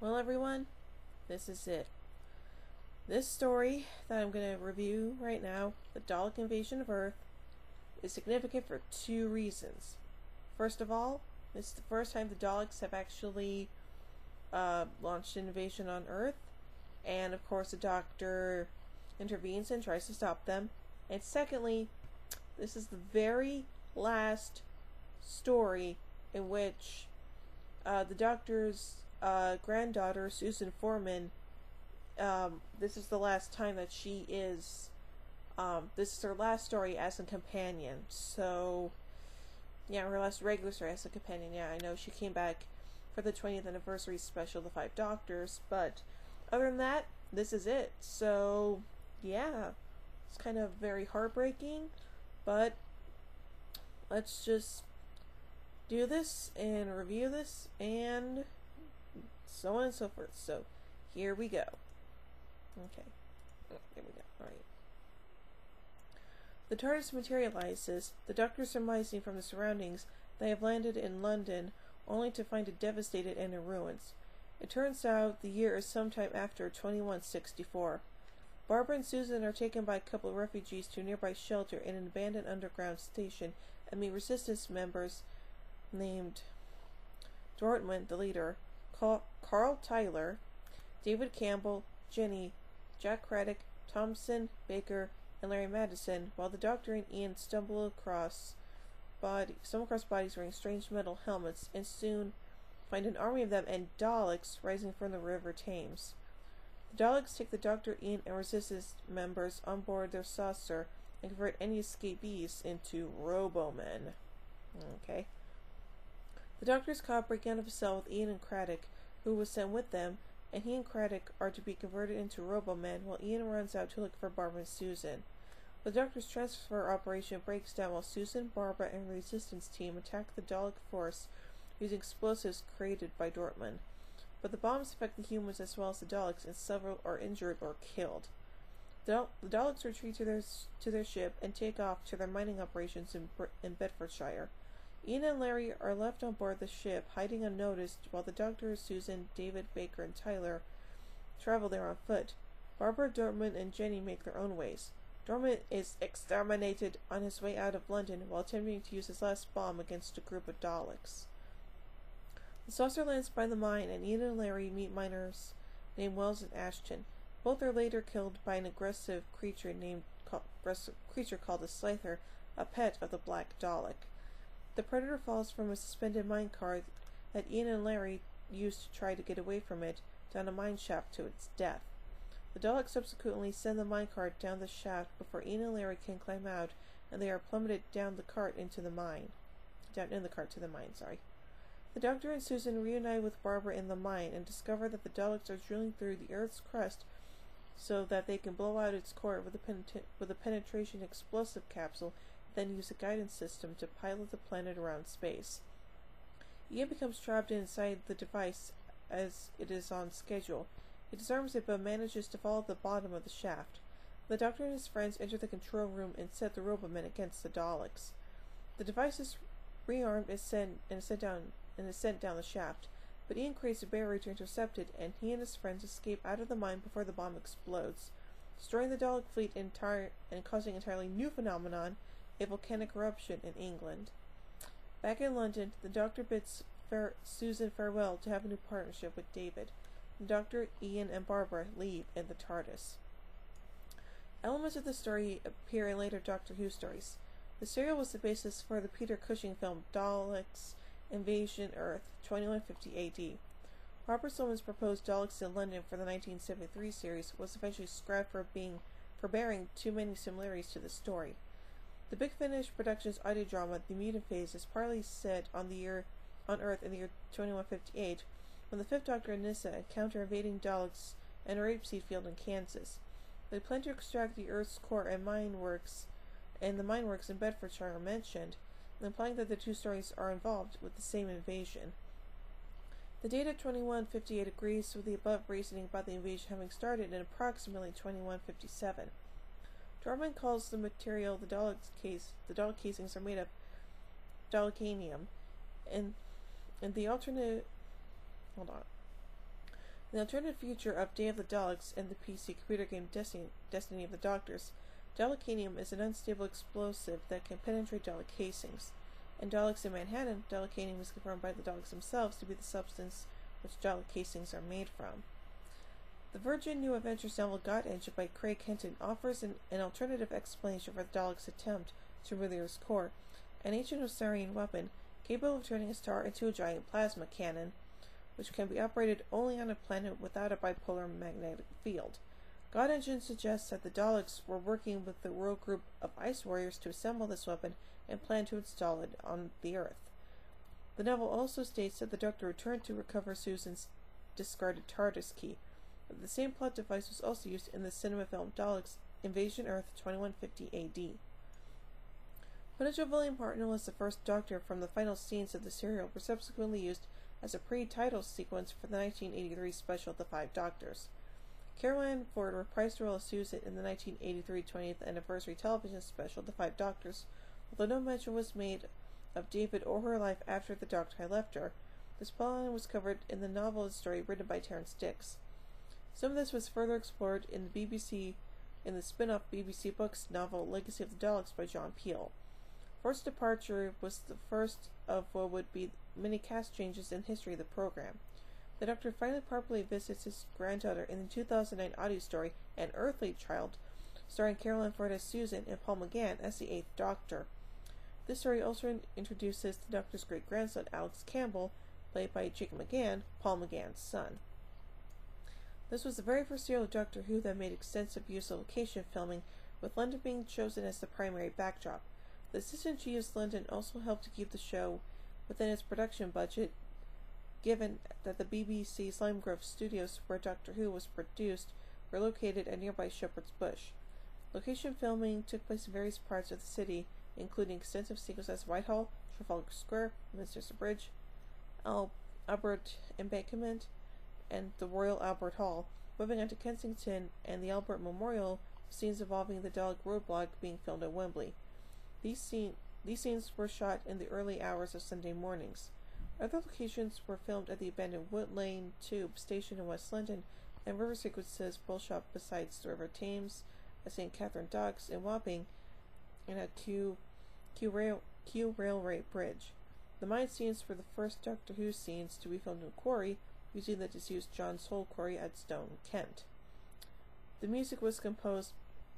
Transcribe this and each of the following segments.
Well, everyone, this is it. This story that I'm going to review right now, the Dalek Invasion of Earth, is significant for two reasons. First of all, it's the first time the Daleks have actually launched an invasion on Earth, and of course the Doctor intervenes and tries to stop them. And secondly, this is the very last story in which the Doctor's granddaughter, Susan Foreman, this is the last time that she is, this is her last story as a companion. So, yeah, her last regular story as a companion. Yeah, I know she came back for the 20th anniversary special, The Five Doctors, but other than that, this is it. So, yeah, it's kind of very heartbreaking, but let's just do this and review this and so on and so forth. So, here we go. Okay. Here we go. Alright. The TARDIS materializes, the Doctor surmising from the surroundings they have landed in London, only to find it devastated and in ruins. It turns out the year is sometime after 2164. Barbara and Susan are taken by a couple of refugees to a nearby shelter in an abandoned underground station and meet resistance members named Dortmund, the leader, Carl Tyler, David Campbell, Jenny, Jack Craddock, Thompson, Baker, and Larry Madison, while the Doctor and Ian stumble across bodies wearing strange metal helmets and soon find an army of them and Daleks rising from the River Thames. The Daleks take the Doctor, Ian, and resistance members on board their saucer and convert any escapees into Robomen. Okay. The Doctor is caught breaking out of a cell with Ian and Craddock, who was sent with them, and he and Craddock are to be converted into Robomen while Ian runs out to look for Barbara and Susan. The Doctor's transfer operation breaks down while Susan, Barbara, and the resistance team attack the Dalek force using explosives created by Dortmund. But the bombs affect the humans as well as the Daleks, and several are injured or killed. The Daleks retreat to their ship and take off to their mining operations in Bedfordshire. Ian and Larry are left on board the ship, hiding unnoticed, while the Doctor, Susan, David, Baker, and Tyler travel there on foot. Barbara, Dortmund, and Jenny make their own ways. Dortmund is exterminated on his way out of London while attempting to use his last bomb against a group of Daleks. The saucer lands by the mine, and Ian and Larry meet miners named Wells and Ashton. Both are later killed by an aggressive creature called a Scyther, a pet of the Black Dalek. The Predator falls from a suspended minecart that Ian and Larry used to try to get away from it down a mine shaft to its death. The Daleks subsequently send the minecart down the shaft before Ian and Larry can climb out, and they are plummeted down the cart into the mine. Down in the cart to the mine, sorry. The Doctor and Susan reunite with Barbara in the mine and discover that the Daleks are drilling through the Earth's crust so that they can blow out its core with a penetration explosive capsule, then use a guidance system to pilot the planet around space. Ian becomes trapped inside the device as it is on schedule. He disarms it but manages to fall at the bottom of the shaft. The Doctor and his friends enter the control room and set the Robomen against the Daleks. The device is rearmed and sent down the shaft, but Ian creates a barrier to intercept it, and he and his friends escape out of the mine before the bomb explodes, destroying the Dalek fleet and causing an entirely new phenomenon, a volcanic eruption in England. Back in London, the Doctor bids Susan farewell to have a new partnership with David. The Doctor, Ian, and Barbara leave in the TARDIS. Elements of the story appear in later Doctor Who stories. The serial was the basis for the Peter Cushing film Daleks Invasion of Earth, 2150 AD. Robert Sullivan's proposed Daleks in London for the 1973 series was eventually scrapped for bearing too many similarities to the story. The Big Finish Productions audio drama The Mutant Phase is partly set on Earth in the year 2158, when the Fifth Doctor and Nyssa encounter invading Daleks in a rapeseed field in Kansas. They plan to extract the Earth's core and the mineworks in Bedfordshire are mentioned, implying that the two stories are involved with the same invasion. The date of 2158 agrees with the above reasoning about the invasion having started in approximately 2157. Dortmund calls the material the Dalek casings are made of Dalekanium, and the alternate In the alternative future of Day of the Daleks and the PC computer game Destiny of the Doctors, Dalekanium is an unstable explosive that can penetrate Dalek casings. In Daleks in Manhattan, Dalekanium is confirmed by the Daleks themselves to be the substance which Dalek casings are made from. The Virgin New Adventures novel God Engine by Craig Kenton offers an alternative explanation for the Daleks' attempt to remove the Earth's core, an ancient Osirian weapon capable of turning a star into a giant plasma cannon, which can be operated only on a planet without a bipolar magnetic field. God Engine suggests that the Daleks were working with the royal group of ice warriors to assemble this weapon and plan to install it on the Earth. The novel also states that the Doctor returned to recover Susan's discarded TARDIS key, but the same plot device was also used in the cinema film Daleks Invasion of Earth 2150 AD. Footage of William Hartnell as the first Doctor from the final scenes of the serial were subsequently used as a pre-title sequence for the 1983 special The Five Doctors. Caroline Ford reprised the role of Susan in the 1983 20th anniversary television special The Five Doctors, although no mention was made of David or her life after the Doctor had left her. This plotline was covered in the novel and story written by Terence Dicks. Some of this was further explored in the spin-off BBC Books novel Legacy of the Daleks by John Peel. Forced Departure was the first of what would be many cast changes in history of the program. The Doctor finally properly visits his granddaughter in the 2009 audio story An Earthly Child, starring Caroline Ford as Susan and Paul McGann as the Eighth Doctor. This story also introduces the Doctor's great-grandson Alex Campbell, played by Jake McGann, Paul McGann's son. This was the very first serial of Doctor Who that made extensive use of location filming, with London being chosen as the primary backdrop. The decision to use London also helped to keep the show within its production budget, given that the BBC's Lime Grove studios where Doctor Who was produced were located at nearby Shepherd's Bush. Location filming took place in various parts of the city, including extensive sequences at Whitehall, Trafalgar Square, Winchester Bridge, Albert Embankment, and the Royal Albert Hall. Moving on to Kensington and the Albert Memorial, scenes involving the Dalek roadblock being filmed at Wembley. These scenes were shot in the early hours of Sunday mornings. Other locations were filmed at the abandoned Wood Lane Tube station in West London, and river sequences both shot beside the River Thames, at St. Catherine Docks in Wapping, and at Kew Railway Bridge. The mine scenes were the first Doctor Who scenes to be filmed in a quarry, using the disused John Soul Quarry at Stone, Kent. The music was composed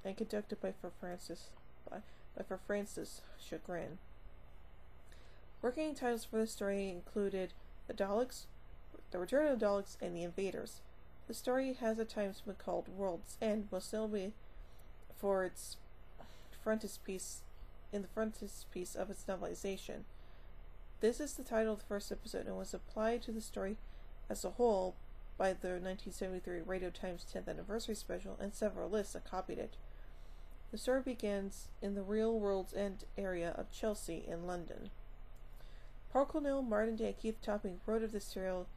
and conducted by for Francis Chagrin. Working titles for the story included The Daleks, The Return of the Daleks, and The Invaders. The story has at times been called World's End, most notably for its frontispiece of its novelization. This is the title of the first episode and was applied to the story as a whole by the 1973 Radio Times 10th Anniversary Special and several lists that copied it. The story begins in the real World's End area of Chelsea in London. Paul Cornell, Martin Day, and Keith Topping wrote of this serial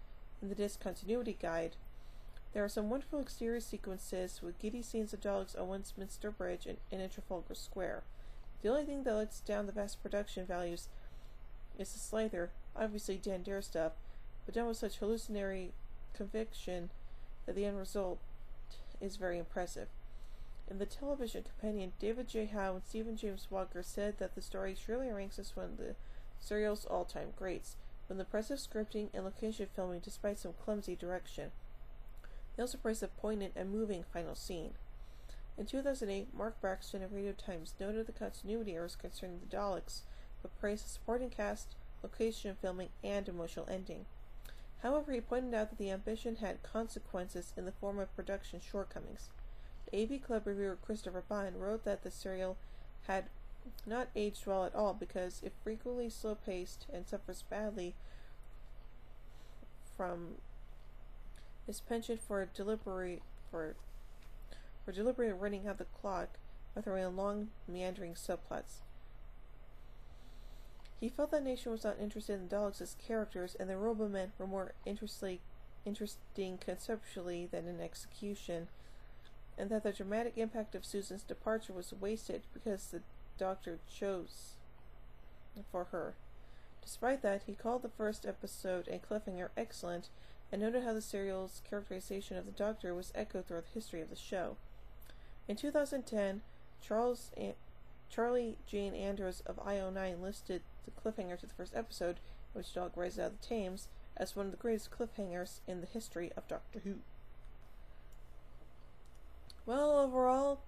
in the Discontinuity Guide. There are some wonderful exterior sequences with giddy scenes of Daleks on Westminster Bridge and in Trafalgar Square. The only thing that lets down the vast production values is the slather, obviously Dan Dare stuff, but done with such hallucinatory conviction that the end result is very impressive. In the television companion, David J. Howe and Stephen James Walker said that the story surely ranks as one of the serial's all-time greats, with impressive scripting and location filming despite some clumsy direction. They also praised the poignant and moving final scene. In 2008, Mark Braxton of Radio Times noted the continuity errors concerning the Daleks, but praised the supporting cast, location filming, and emotional ending. However, he pointed out that the ambition had consequences in the form of production shortcomings. The AV Club reviewer Christopher Bond wrote that the serial had not aged well at all because it frequently slow-paced and suffers badly from its penchant for deliberate running out the clock by throwing in long, meandering subplots. He felt that Nation was not interested in Daleks as characters, and the Robomen were more interesting conceptually than in execution, and that the dramatic impact of Susan's departure was wasted because the Doctor chose for her. Despite that, he called the first episode and cliffhanger excellent, and noted how the serial's characterization of the Doctor was echoed throughout the history of the show. In 2010, Charlie Jane Andrews of IO9 listed the cliffhanger to the first episode, in which Dalek rises out of the Thames, as one of the greatest cliffhangers in the history of Doctor Who. Well, overall,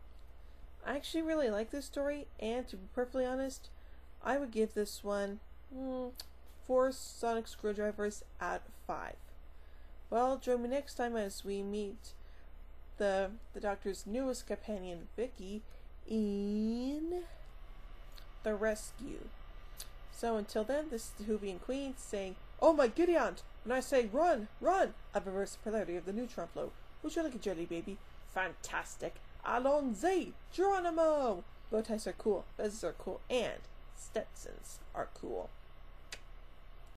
I actually really like this story, and to be perfectly honest, I would give this one 4 sonic screwdrivers out of 5. Well, join me next time as we meet the Doctor's newest companion, Vicky, in The Rescue. So until then, this is the Whovian Queen saying, "Oh my giddy aunt! When I say run, run! I've reversed the polarity of the neutron flow. Would you like a jelly baby? Fantastic! Allons-y! Geronimo!" Bow ties are cool, fezzes are cool, and Stetsons are cool.